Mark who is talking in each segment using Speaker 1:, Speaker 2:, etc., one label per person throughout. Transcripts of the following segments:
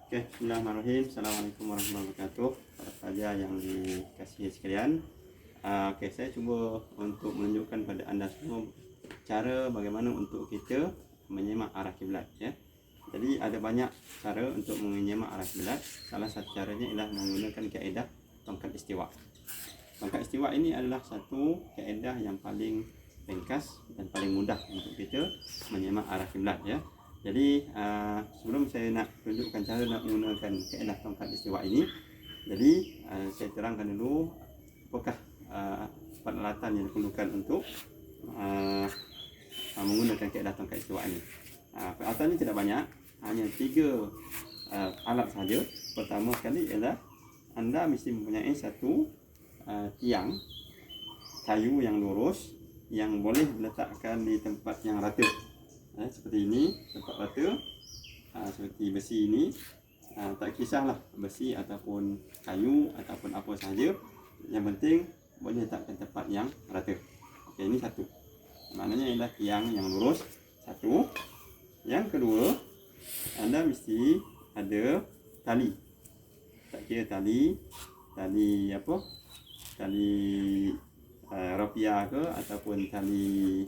Speaker 1: Oke, bismillahirrahmanirrahim. Assalamualaikum warahmatullahi wabarakatuh. Para pelajar yang dikasihi sekalian. Oke, saya cuba untuk menunjukkan pada anda semua cara bagaimana untuk kita menyemak arah kiblat, ya. Jadi ada banyak cara untuk menyemak arah kiblat. Salah satu caranya ialah menggunakan kaedah tongkat istiwa. Tongkat istiwa ini adalah satu kaedah yang paling ringkas dan paling mudah untuk kita menyemak arah kiblat, ya. Jadi sebelum saya nak tunjukkan cara nak menggunakan kaedah tongkat istiwa ini, jadi saya terangkan dulu apakah peralatan yang diperlukan untuk menggunakan kaedah tongkat istiwa ini. Peralatannya tidak banyak, hanya 3 alat saja. Pertama sekali ialah anda mesti mempunyai satu tiang kayu yang lurus yang boleh diletakkan di tempat yang rata. Seperti ini, tempat rata, seperti besi ini, tak kisahlah besi ataupun kayu ataupun apa sahaja, yang penting boleh letakkan tempat yang rata. Okey, ini satu, maknanya ialah tiang yang lurus, satu. Yang kedua, anda mesti ada tali, tak kira tali apa, tali rapia ke ataupun tali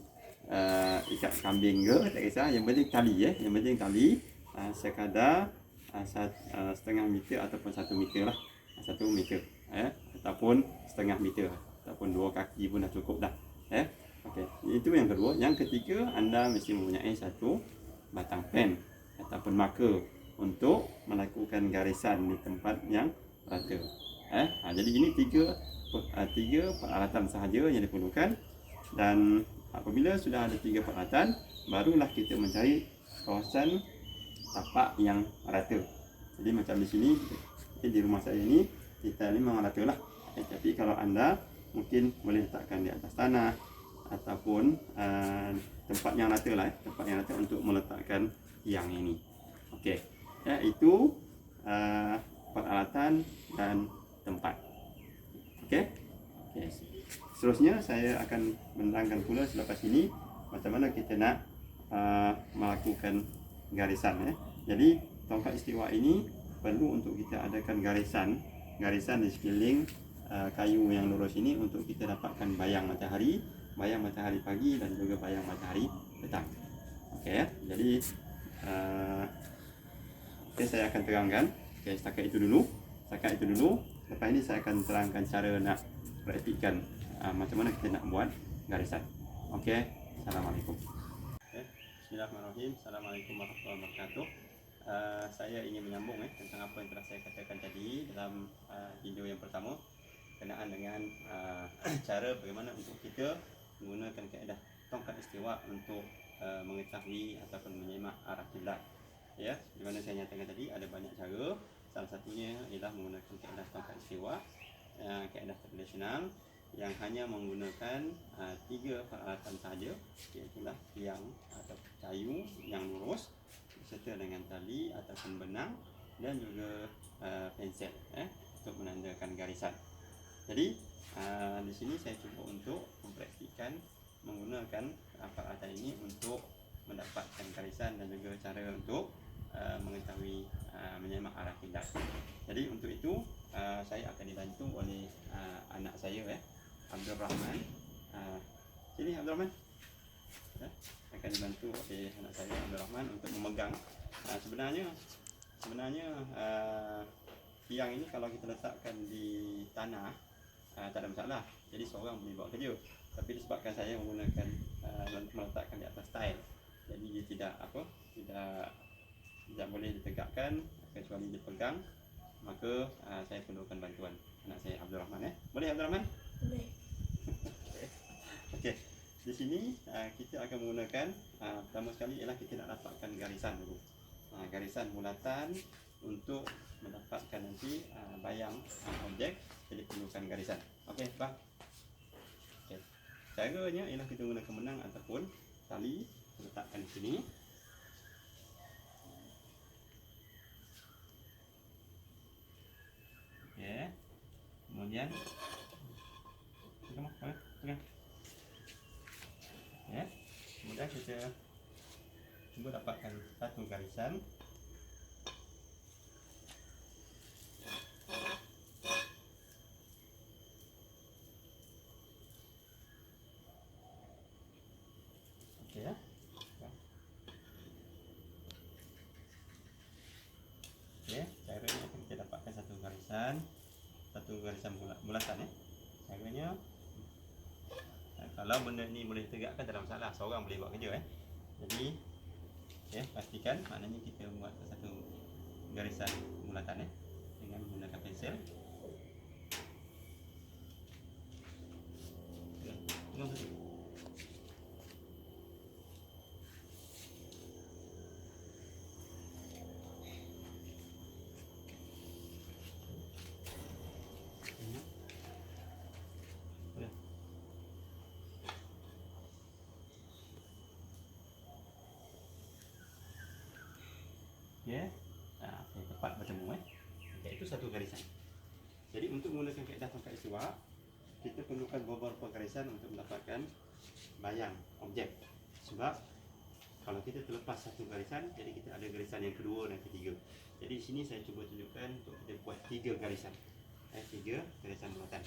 Speaker 1: ikat kambing ke, tak kisah, yang penting tali, yang penting tali sekadar setengah meter ataupun 1 meter lah, 1 meter, ataupun setengah meter, ataupun 2 kaki pun dah cukup dah, Okey, itu yang kedua. Yang ketiga, anda mesti mempunyai satu batang pen ataupun marker untuk melakukan garisan di tempat yang rata. Jadi ini tiga peralatan sahaja yang diperlukan, dan apabila sudah ada 3 peralatan, barulah kita mencari kawasan tapak yang rata. Jadi macam di sini, di rumah saya ini, kita memang rata lah. Tapi kalau anda mungkin boleh letakkan di atas tanah ataupun tempat yang rata lah, tempat yang rata untuk meletakkan tiang ini. Okey, itu peralatan dan tempat. Okey. Seterusnya saya akan menerangkan pula selepas ini macam mana kita nak melakukan garisan, Jadi tongkat istiwa ini perlu untuk kita adakan garisan di sekeliling kayu yang lurus ini untuk kita dapatkan bayang matahari pagi dan juga bayang matahari petang. Okey, jadi saya akan terangkan. Setakat itu dulu. Lepas ini saya akan terangkan cara nak praktikkan macam mana kita nak buat garisan. Okey, Assalamualaikum. Bismillahirrahmanirrahim. Assalamualaikum warahmatullahi wabarakatuh. Saya ingin menyambung tentang apa yang telah saya katakan tadi dalam video yang pertama berkenaan dengan cara bagaimana untuk kita menggunakan kaedah tongkat istiwa untuk mengetahui ataupun menyemak arah kiblat. Ya, di mana saya nyatakan tadi ada banyak cara. Salah satunya ialah menggunakan kaedah tongkat istiwa, kaedah tradisional yang hanya menggunakan 3 peralatan sahaja, iaitu tiang atau kayu yang lurus beserta dengan tali ataupun benang dan juga pensel untuk menandakan garisan. Jadi di sini saya cuba untuk mempraktikkan menggunakan peralatan ini untuk mendapatkan garisan dan juga cara untuk mengetahui menyemak arah kiblat. Jadi untuk itu saya akan dibantu oleh anak saya, Abdul Rahman. Sini Abdul Rahman. Akan dibantu oleh anak saya Abdul Rahman untuk memegang. Sebenarnya tiang ini kalau kita letakkan di tanah tak ada masalah. Jadi seorang boleh buat kerja. Tapi disebabkan saya menggunakan meletakkan di atas tile, jadi dia tidak boleh ditegakkan kecuali dipegang, maka saya perlukan bantuan anak saya Abdul Rahman. Boleh Abdul Rahman? Boleh. Okey. Di sini kita akan menggunakan pertama sekali ialah kita nak dapatkan garisan dulu. Garisan bulatan untuk mendapatkan nanti bayang objek, jadi perlukan garisan. Okey, bang. Okey. Caranya ialah kita menggunakan benang ataupun tali, letakkan di sini. Okey. Kemudian pegang. Kemudian kita cuba dapatkan satu garisan. satu garisan bulatan ya. Caranya kalau benda ni boleh tegakkan tak ada masalah, seorang boleh buat kerja Jadi pastikan maknanya kita buat satu garisan bulatan dengan menggunakan pensel. Tengok satu. Tepat bertemu itu satu garisan. Jadi untuk menggunakan kaedah tongkat istiwa, kita perlukan beberapa garisan untuk mendapatkan bayang objek. Sebab kalau kita terlepas satu garisan, jadi kita ada garisan yang kedua dan ketiga. Jadi di sini saya cuba tunjukkan untuk kita buat 3 garisan. 3 garisan bulatan.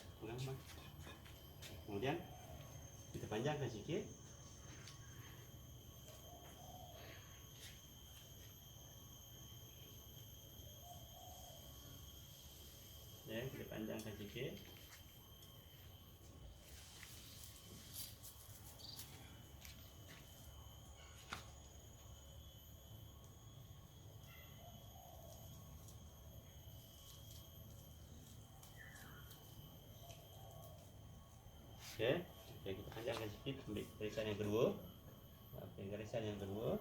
Speaker 1: Kemudian kita panjangkan sikit. Kita panjangkan sikit. Kita panjangkan sikit, ambil garisan yang kedua. Garisan yang kedua.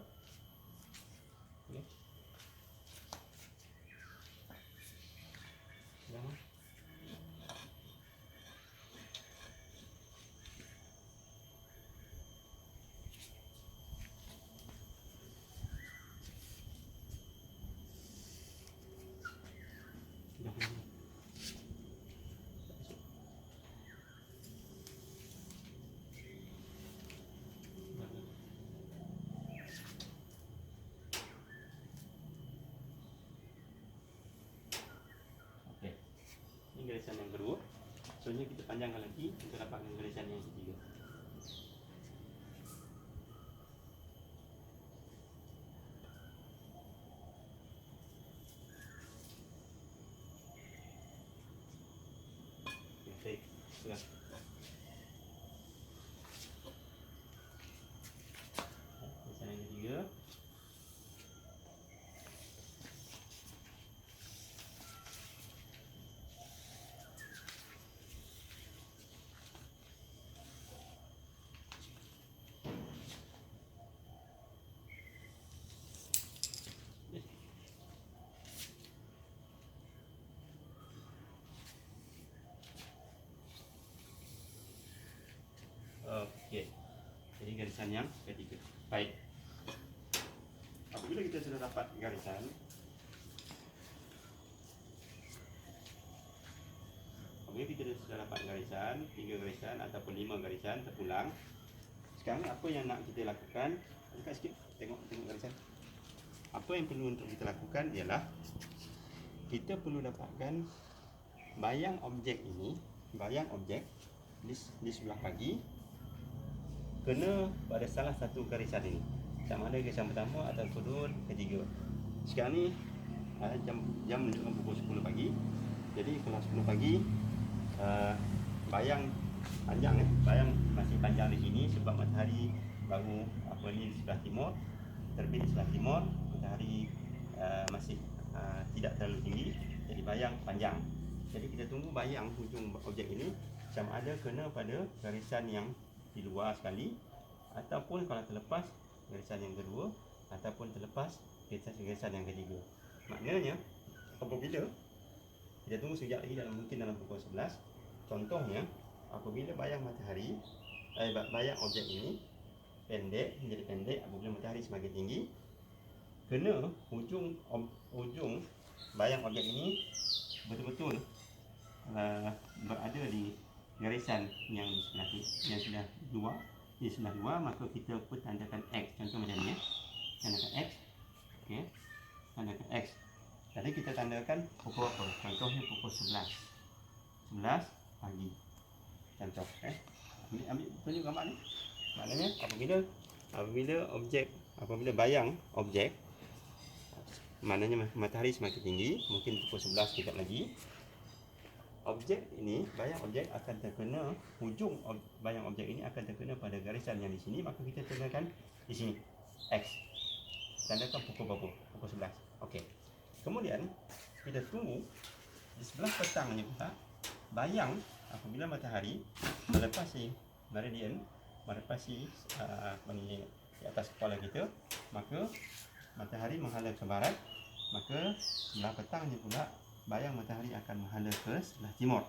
Speaker 1: Ini garisan yang kedua. Selanjutnya kita panjangkan lagi untuk dapatkan garisan yang ketiga. Baik, sudah. Garisan yang ketiga. Okey. Jadi garisan yang ketiga. Baik. Apabila kita sudah dapat garisan, apabila kita sudah dapat garisan, 3 garisan ataupun 5 garisan terpulang, sekarang apa yang nak kita lakukan? Dekat sikit, tengok garisan. Apa yang perlu untuk kita lakukan ialah kita perlu dapatkan bayang objek ini, bayang objek di sebelah kaki kena pada salah satu garisan ini, sama ada garisan pertama atau kedua, ketiga. Sekarang ni jam menunjukkan pukul 10 pagi. Jadi kalau 10 pagi bayang panjang bayang masih panjang di sini sebab matahari baru di sebelah timur, terbit di sebelah timur, matahari masih tidak terlalu tinggi, jadi bayang panjang. Jadi kita tunggu bayang hujung objek ini sama ada kena pada garisan yang di luar sekali, ataupun kalau terlepas garisan yang kedua, ataupun terlepas garisan yang ketiga. Maknanya apabila kita tunggu sekejap lagi, mungkin dalam pukul 11, contohnya apabila bayang matahari bayang objek ini menjadi pendek apabila matahari semakin tinggi, kena ujung bayang objek ini betul-betul berada di garisan yang sebelah luar, maka kita pun tandakan X. Contoh macam ni tandakan X. Okey, tandakan X. Jadi kita tandakan pukul apa? Contohnya pukul 11 pagi. Contoh ambil tunjuk gambar ni. Maknanya apabila bayang objek, maknanya matahari semakin tinggi, mungkin pukul 11 sekejap lagi, objek ini, bayang objek akan terkena, hujung bayang objek ini akan terkena pada garisan yang di sini, maka kita tandakan di sini X. Tandakan pukul berapa? Pukul 11. Okey. Kemudian kita tunggu di sebelah petangnya pula, bayang apabila matahari melepasi meridian, melepasi di atas kepala kita, maka matahari menghala ke barat, maka sebelah petangnya pula bayang matahari akan menghala ke sebelah timur.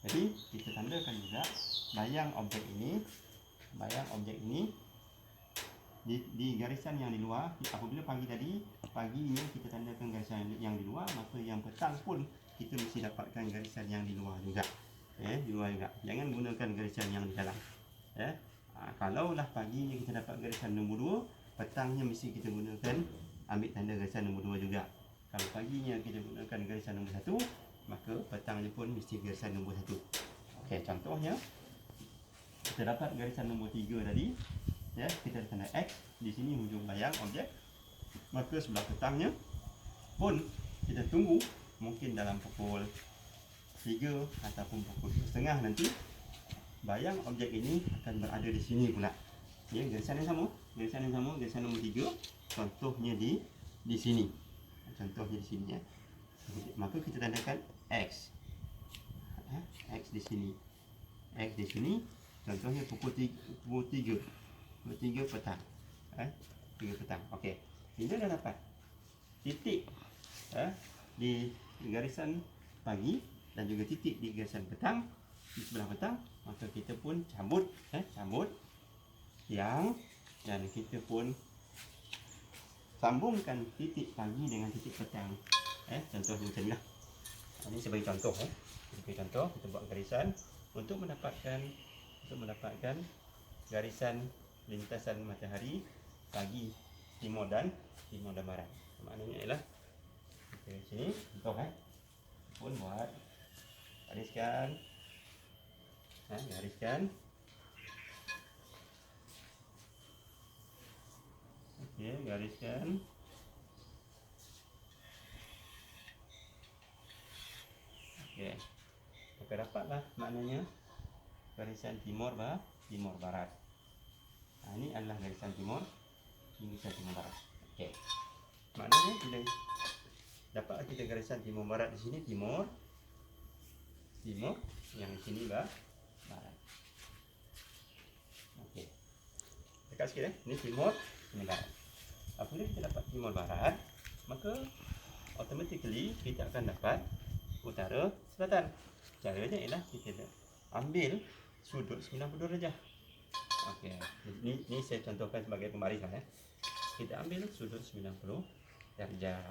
Speaker 1: Jadi kita tandakan juga bayang objek ini di garisan yang di luar. Apabila pagi tadi, paginya kita tandakan garisan yang di luar, maka yang petang pun kita mesti dapatkan garisan yang di luar juga. Di luar juga. Jangan gunakan garisan yang di dalam. Kalaulah paginya kita dapat garisan nombor 2, petangnya mesti kita gunakan ambil tanda garisan nombor 2 juga. Kalau paginya kita gunakan garisan nombor 1, maka petangnya pun mesti garisan nombor 1. Okey, contohnya kita dapat garisan nombor 3 tadi, kita tanda X di sini hujung bayang objek. Maka sebelah petangnya pun kita tunggu, mungkin dalam pukul 3 ataupun pukul 2.30 nanti bayang objek ini akan berada di sini pula. Garisan yang sama, garisan nombor 3, contohnya di sini. Contohnya di sini, maka kita tandakan X. X di sini. X di sini. Contohnya pukul 3 petang. 3 petang. Okey. Bila dah dapat titik di garisan pagi dan juga titik di garisan petang, di sebelah petang, maka kita pun cabut yang, dan kita pun sambungkan titik pagi dengan titik petang. Contoh macam inilah. Ini sebagai contoh. Kita buat garisan untuk mendapatkan garisan lintasan matahari pagi timur dan barat. Maknanya ialah kita sini contoh pun buat gariskan. Okey, gariskan. Okey. Maka dapatlah maknanya garisan timur barat. Ini adalah garisan timur, ini garisan timur barat. Okey. Maknanya bila dapat kita garisan timur barat di sini timur, yang di sini barat. Okey. Dekat sikit Ini timur, ini barat. Apabila kita dapat timur barat, maka automatically kita akan dapat utara selatan. Caranya ialah kita ambil sudut 90 darjah. Okey, ini saya contohkan sebagai pembarisan. Kita ambil sudut 90 darjah.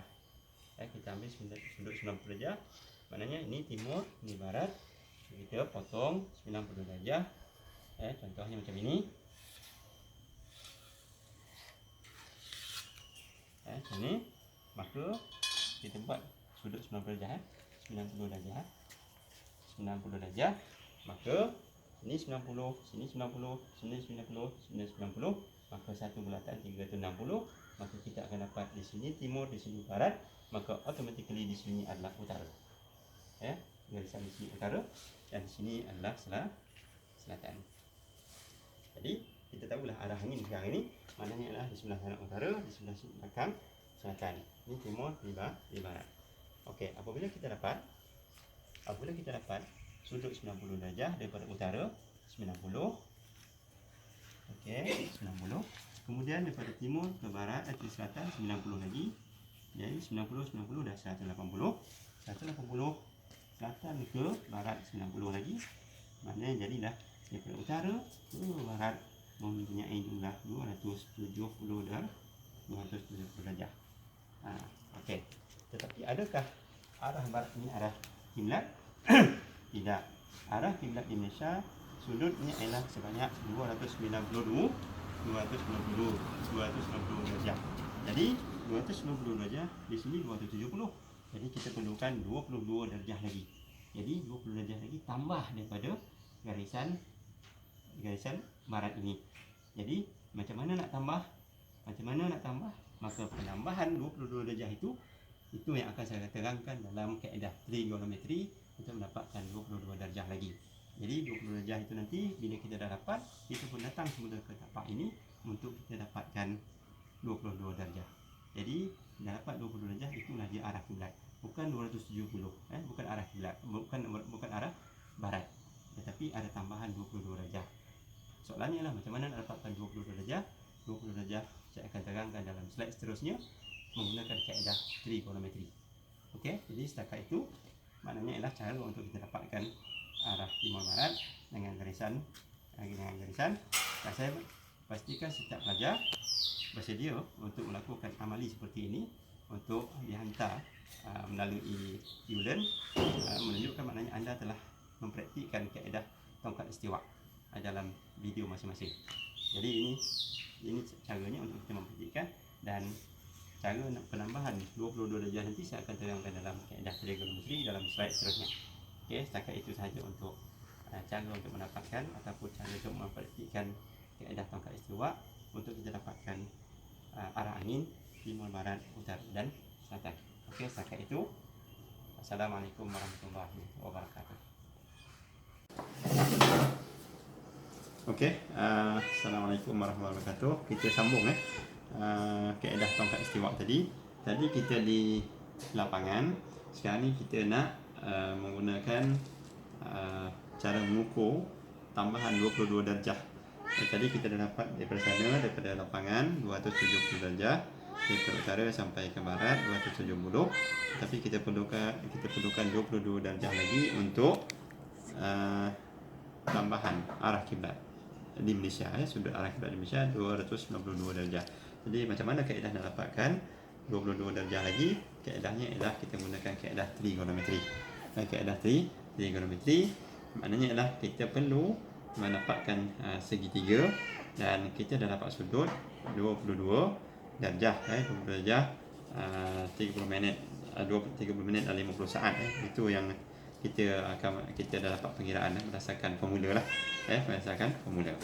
Speaker 1: Kita ambil sudut 90 darjah. Maknanya ini timur, ini barat. Kita potong 90 darjah. Contohnya macam ini. Ini, maka kita buat sudut 90 darjah. 90 darjah. Maka ini 90, sini 90, sini 90, sini 90, maka satu bulatan 360. Maka kita akan dapat di sini timur, di sini barat, maka automatically di sini adalah utara. Garisan di sini utara dan di sini adalah selatan. Jadi kita tahulah arah angin sekarang ini, maknanya adalah di sebelah kanan utara, di sebelah belakang selatan. Ini timur, di barat. Okey, apabila kita dapat sudut 90 darjah daripada utara 90. Okey, 90. Kemudian daripada timur ke barat ke selatan 90 lagi. Jadi 90 dah 180. 180 selatan ke barat 90 lagi. Maknanya jadilah daripada utara ke barat mempunyai jumlah 270 darjah. Okey. Tetapi adakah arah barat ini arah kiblat? Tidak. Arah kiblat di Malaysia sudutnya ialah sebanyak 290 darjah. Jadi 290 darjah di sini 270. Jadi kita perlukan 22 darjah lagi. Jadi 20 darjah lagi tambah daripada garisan barat ini. Jadi macam mana nak tambah? Maka penambahan 22 darjah itu yang akan saya terangkan dalam kaedah trigonometri untuk mendapatkan 22 darjah lagi. Jadi 22 darjah itu nanti bila kita dah dapat, kita pun datang semula ke tapak ini untuk kita dapatkan 22 darjah. Jadi dah dapat 22 darjah, itulah dia arah kiblat. Bukan 270, bukan arah kiblat, bukan arah barat. Tetapi ada tambahan 22 darjah. Soalannya ialah macam mana nak dapatkan 22 darjah? 22 darjah saya akan terangkan dalam slide seterusnya menggunakan kaedah trigonometri. Okey, jadi setakat itu maknanya ialah cara untuk kita dapatkan arah timur barat dengan garisan. Dan saya pastikan setiap pelajar bersedia untuk melakukan amali seperti ini untuk dihantar melalui e-learn, menunjukkan maknanya anda telah mempraktikkan kaedah tongkat istiwa dalam video masing-masing. Jadi ini caranya untuk kita mempraktikkan, dan cara penambahan 22 darjah nanti saya akan terangkan dalam kaedah trigonometri dalam slide seterusnya. Okey, setakat itu sahaja untuk cara untuk mendapatkan ataupun cara untuk mempraktikkan kaedah tongkat istiwa untuk kita dapatkan arah angin timur, barat, utara dan selatan. Okey, setakat itu. Assalamualaikum warahmatullahi wabarakatuh. Okey, Assalamualaikum warahmatullahi wabarakatuh. Kita sambung kaedah tongkat istiwa tadi. Tadi kita di lapangan. Sekarang ni kita nak menggunakan cara mengukur tambahan 22 darjah. Tadi kita dah dapat daripada sana, daripada lapangan 270 darjah, daripada utara sampai ke barat 270. Tapi kita perlukan 22 darjah lagi untuk tambahan arah kiblat di Malaysia. Sudut arah kiblat di Malaysia 292 darjah. Jadi macam mana kaedah nak dapatkan 22 darjah lagi? Kaedahnya ialah kita gunakan kaedah trigonometri. Kaedah trigonometri maknanya ialah kita perlu mendapatkan segitiga, dan kita dah dapat sudut 22 darjah, 22 darjah 30 minit 30 minit dan 50 saat. Itu yang kita dah dapat perkiraan berdasarkan formula lah, berdasarkan formula.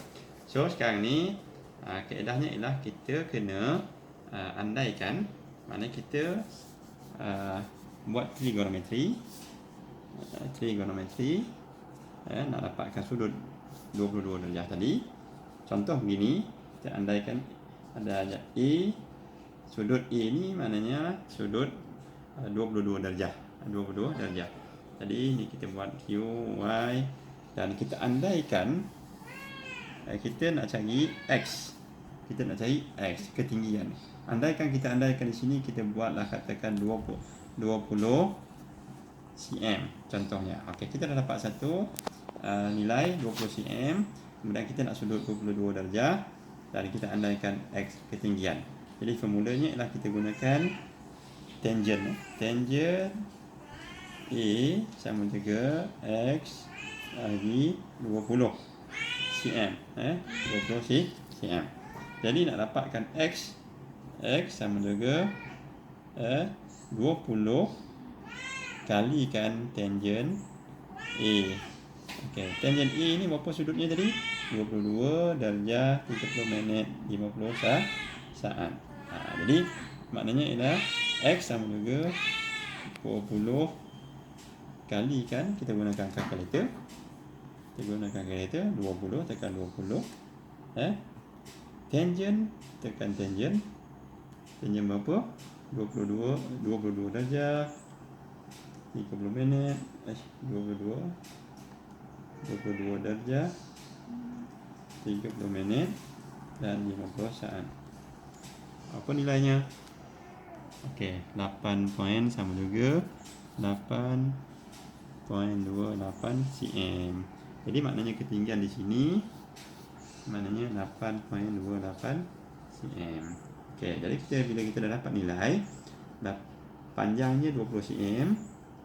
Speaker 1: So sekarang ni kaedahnya ialah kita kena andaikan, maknanya kita buat trigonometri, nak dapatkan sudut 22 darjah tadi. Contoh begini, kita andaikan ada A, sudut A ni maknanya sudut 22 darjah. Jadi ni kita buat Q, Y, dan kita andaikan kita nak cari X. Ketinggian. Kita andaikan di sini kita buatlah katakan 20 cm contohnya. Okey, kita dah dapat satu nilai 20 cm. Kemudian kita nak sudut 22 darjah dan kita andaikan X ketinggian. Jadi formulanya ialah kita gunakan tangent A sama juga X bagi 20 cm, 20 cm. Jadi nak dapatkan X sama juga 20 kalikan tangent A. Okey, tangent A ni berapa sudutnya tadi? 22 darjah 30 minit 50 saat. Jadi maknanya ialah X sama juga 20 kalikan, kita gunakan kalkulator. 20 tekan 20. Tangent tekan tangent. Tangent berapa? 22 darjah 30 minit 22 darjah 30 minit dan 50 saat. Apa nilainya? Okey, 8 poin sama juga 8.28 cm. Jadi maknanya ketinggian di sini maknanya 8.28 cm. Okey, jadi bila kita dah dapat nilai, panjangnya 20 cm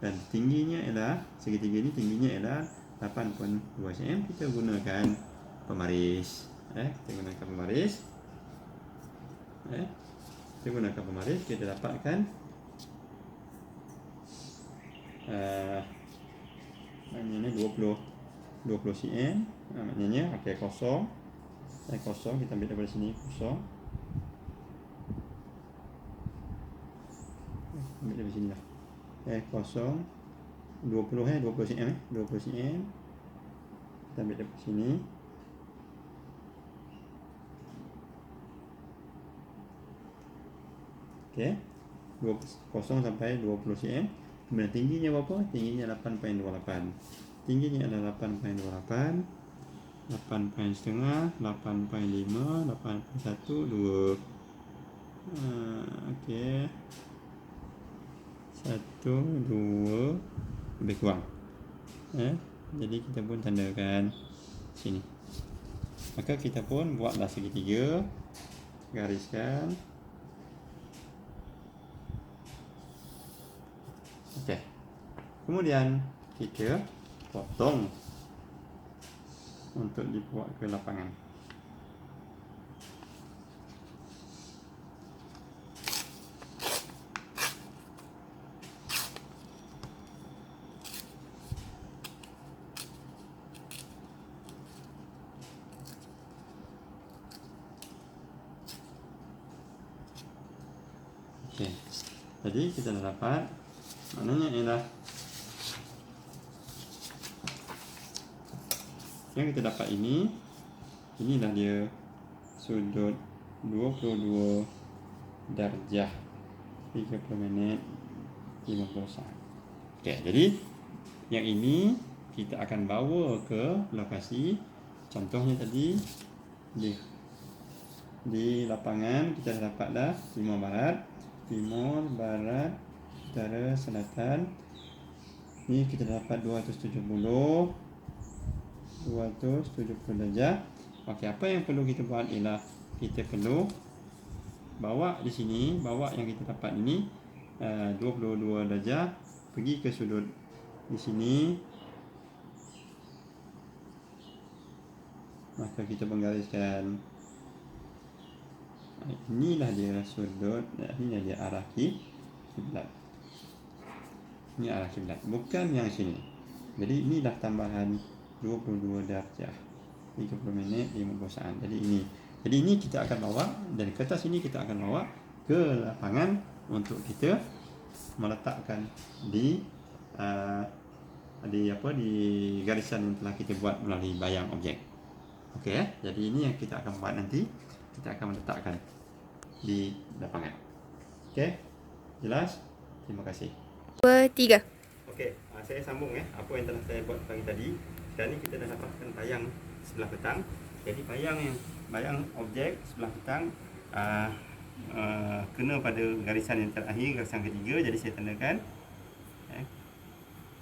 Speaker 1: dan tingginya ialah segitiga ini, tingginya ialah 8.2 cm, kita gunakan pemaris. Kita dapatkan maknanya 20 cm. Maknanya okey, kosong kita ambil daripada sini, kosong. Ambil dari sini lah. Kosong 20 20 cm 20 cm. Kita ambil dari sini. Okey. 20 sampai 20 cm. Kemudian tingginya berapa? Tingginya 8.28. Tingginya adalah 8.28. 8.5, 8.5, 8.1, 2. Okey. 1, 2 lebih kurang. Jadi kita pun tandakan sini. Maka kita pun buatlah segitiga, gariskan. Okey. Kemudian kita potong untuk dibuat ke lapangan. Okey. Jadi kita dah dapat, maknanya ialah yang kita dapat inilah dia sudut 22 darjah 30 minit 50 saat. Okey, jadi yang ini kita akan bawa ke lokasi. Contohnya tadi di lapangan kita dah dapat dah timur barat, utara, selatan. Ni kita dapat 270 darjah. Okey, apa yang perlu kita buat ialah kita perlu bawa di sini, bawa yang kita dapat ini 22 darjah pergi ke sudut di sini. Maka kita menggariskan, inilah dia sudut, inilah dia arah kiblat. Ini arah kiblat, bukan yang sini. Jadi inilah tambahan 22 darjah 30 minit 50 saat. Jadi ini kita akan bawa, dan kertas ini kita akan bawa ke lapangan untuk kita meletakkan di garisan yang telah kita buat melalui bayang objek. Okey, jadi ini yang kita akan buat nanti. Kita akan meletakkan di lapangan. Okey, jelas? Terima kasih.
Speaker 2: 2, 3.
Speaker 1: Okey, saya sambung apa yang telah saya buat pagi tadi. Sekarang ni kita dah dapatkan bayang sebelah petang. Jadi bayang objek sebelah petang kena pada garisan yang terakhir, garisan ketiga. Jadi saya tandakan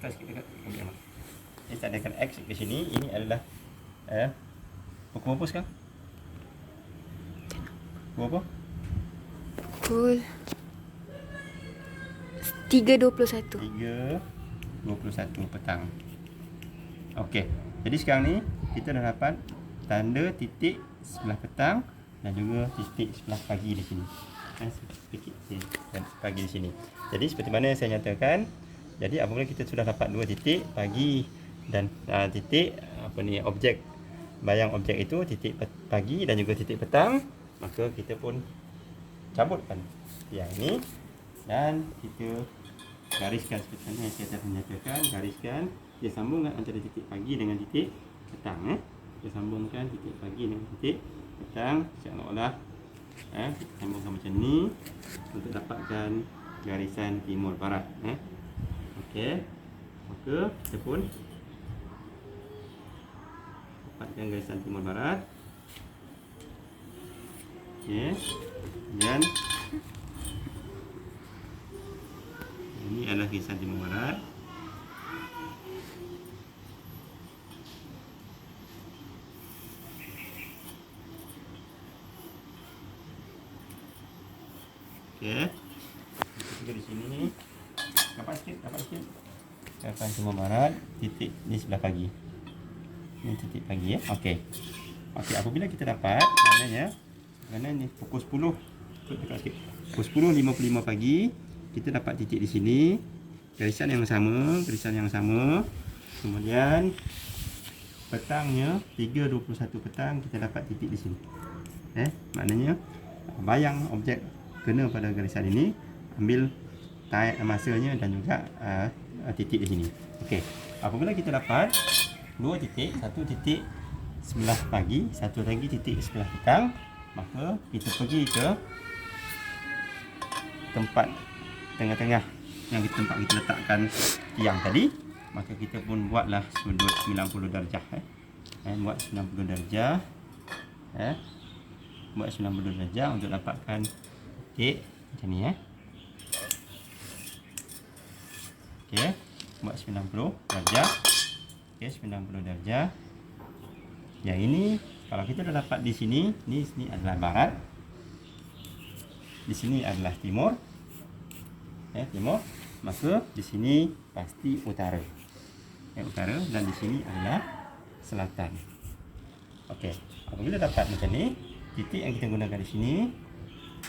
Speaker 1: sikit dekat. Saya tandakan X di sini. Ini adalah pukul berapa sekarang? Pukul apa?
Speaker 2: Pukul 3.21.
Speaker 1: 3.21 petang. Okey. Jadi sekarang ni kita dah dapat tanda titik sebelah petang dan juga titik sebelah pagi di sini. Titik pagi di sini. Jadi seperti mana saya nyatakan, jadi apabila kita sudah dapat dua titik pagi dan titik objek bayang objek itu, titik pagi dan juga titik petang, maka kita pun cabutkan yang ini dan kita gariskan seperti mana yang saya telah menyatakan. Gariskan, dia sambungkan antara titik pagi dengan titik petang. Kita sambungkan titik pagi dengan titik petang seolah-olah kita sambungkan macam ni untuk dapatkan garisan timur barat. Okey, maka kita pun dapatkan garisan timur barat. Okey, dan ini adalah garisan timur barat. Okey, kita di sini dapat sikit. Garisan timur barat, titik di sebelah pagi. Ini titik pagi Okey. Okey, apabila kita dapat, maknanya ni pukul 10. Dekat sikit. Pukul 10.55 pagi, kita dapat titik di sini. Garisan yang sama. Kemudian petangnya 3.21 petang, kita dapat titik di sini. Maknanya bayang objek kena pada garisan ini, ambil masanya dan juga titik di sini. Okey. Apabila kita dapat dua titik, satu titik sebelah pagi, satu lagi titik sebelah petang, maka kita pergi ke tempat tengah-tengah yang tempat kita letakkan tiang tadi, maka kita pun buatlah sudut 90 darjah. Buat 90 darjah. Buat 90 darjah untuk dapatkan titik macam ni. Okey, buat 90 darjah. Okey, 90 darjah. Yang ini kalau kita dah dapat di sini, ni sini adalah barat. Di sini adalah timur. Timur. Maka di sini pasti utara. Utara, dan di sini adalah selatan. Okey, apabila dapat macam ni, titik yang kita gunakan di sini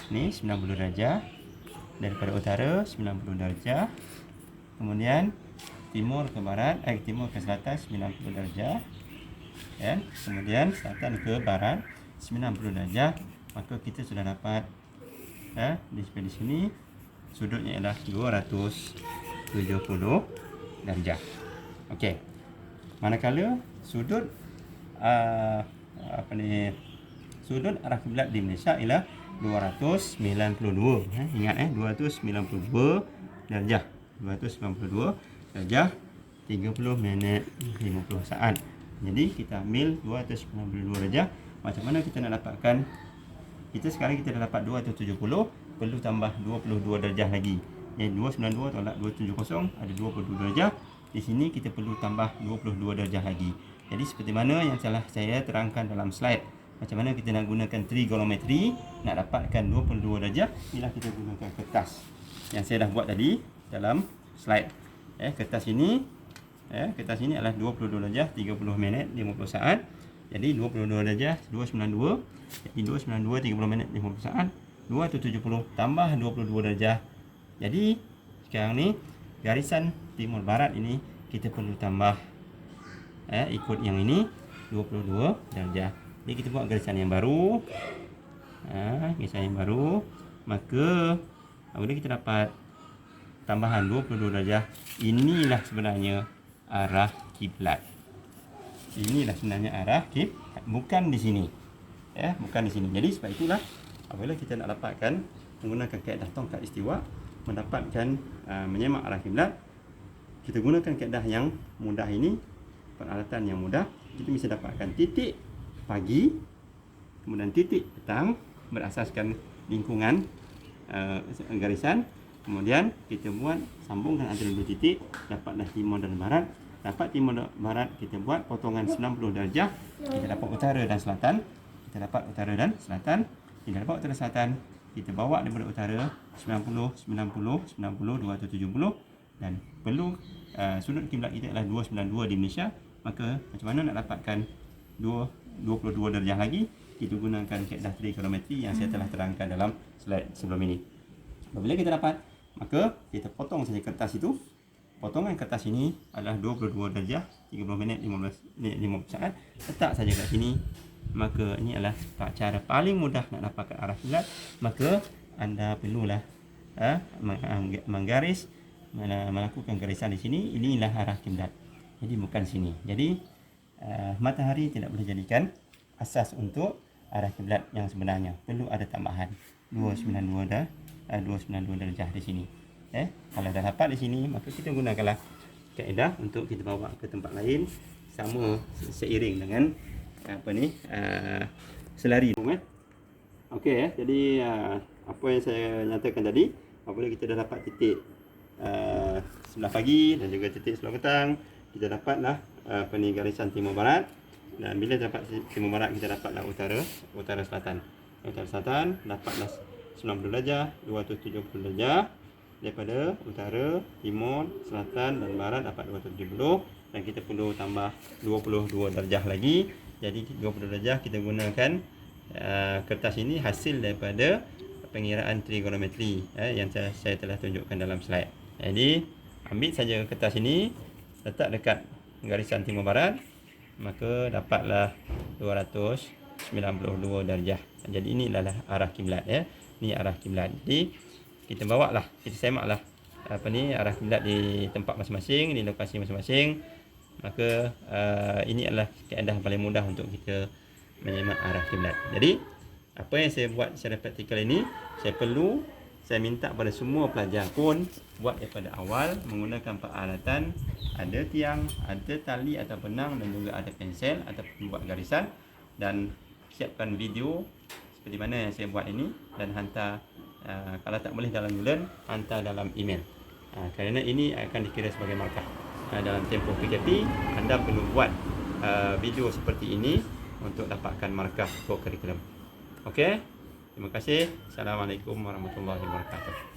Speaker 1: ni 90 darjah. Daripada utara 90 darjah. Kemudian timur ke barat, timur ke selatan 90 darjah. Kemudian selatan ke barat 90 darjah. Maka kita sudah dapat di sini sudutnya adalah 270 darjah. Okey. Manakala sudut sudut arah kiblat di Malaysia ialah 292. Ingat 292 darjah. 292 darjah 30 minit 50 saat. Jadi kita ambil 292 darjah. Macam mana kita nak dapatkan? Sekarang kita dah dapat 270, perlu tambah 22 darjah lagi. Jadi 292 tolak 270 ada 22 darjah. Di sini kita perlu tambah 22 darjah lagi. Jadi seperti mana yang telah saya terangkan dalam slide, macam mana kita nak gunakan trigonometri nak dapatkan 22 darjah, bila kita gunakan kertas yang saya dah buat tadi dalam slide. Kertas ini adalah 22 darjah 30 minit 50 saat. Jadi 22 darjah 292. Jadi 292 30 minit 50 saat. 270 tambah 22 darjah. Jadi sekarang ni garisan timur barat ini kita perlu tambah ikut yang ini 22 darjah. Jadi kita buat garisan yang baru. Garisan yang baru. Maka apabila kita dapat tambahan 22 darjah, inilah sebenarnya arah kiblat. Inilah sebenarnya arah kiblat, bukan di sini. Bukan di sini. Jadi sebab itulah apabila kita nak dapatkan menggunakan kaedah tongkat istiwa, mendapatkan menyemak arah kiblat, kita gunakan kaedah yang mudah ini, peralatan yang mudah. Kita bisa dapatkan titik pagi, kemudian titik petang berasaskan lingkungan garisan. Kemudian kita buat sambungkan antara dua titik, dapatlah timur dan barat. Dapat timur dan barat, kita buat potongan 90 darjah. Kita dapat utara dan selatan. Kita dapat utara dan selatan. Kita dapat utara selatan, kita bawa daripada utara 90, 90, 90, 270. Dan perlu sudut kiblat kita adalah 292 di Malaysia. Maka macam mana nak dapatkan 22 darjah lagi? Kita gunakan kaedah trigonometri yang saya telah terangkan dalam slide sebelum ini. Apabila kita dapat, maka kita potong saja kertas itu. Potongan kertas ini adalah 22 darjah 30 minit 50 saat. Letak saja kat sini. Maka ini adalah cara paling mudah nak dapatkan arah kiblat. Maka anda perlulah menggaris, melakukan garisan di sini. Inilah arah kiblat. Jadi bukan sini. Jadi matahari tidak boleh jadikan asas untuk arah kiblat yang sebenarnya. Perlu ada tambahan 292 darjah di sini. Kalau dah dapat di sini, maka kita gunakanlah kaedah untuk kita bawa ke tempat lain sama seiring dengan selari. Okey, jadi apa yang saya nyatakan tadi, apabila kita dah dapat titik sebelah pagi dan juga titik sebelah petang, kita dapatlah garisan timur barat. Dan bila dapat timur barat, kita dapatlah utara selatan. Utara selatan dapatlah 90 darjah, 270 darjah. Daripada utara, timur, selatan dan barat dapat 270. Dan kita perlu tambah 22 darjah lagi. Jadi 20 darjah kita gunakan kertas ini hasil daripada pengiraan trigonometri yang saya telah tunjukkan dalam slide. Jadi ambil saja kertas ini, letak dekat garisan timur barat, maka dapatlah 292 darjah. Jadi inilah arah kiblat. Ini arah kiblat. Jadi kita bawalah, kita semaklah arah kiblat di tempat masing-masing, di lokasi masing-masing. Maka ini adalah kaedah paling mudah untuk kita menyemak arah kiblat. Jadi apa yang saya buat secara praktikal ini, saya minta pada semua pelajar pun buat daripada awal menggunakan peralatan, ada tiang, ada tali atau benang dan juga ada pensel ataupun buat garisan, dan siapkan video seperti mana yang saya buat ini dan hantar, kalau tak boleh dalam bulan, hantar dalam email. Kerana ini akan dikira sebagai markah. Dalam tempoh PKP, anda perlu buat video seperti ini untuk dapatkan markah co-curriculum. Okey? Terima kasih. Assalamualaikum warahmatullahi wabarakatuh.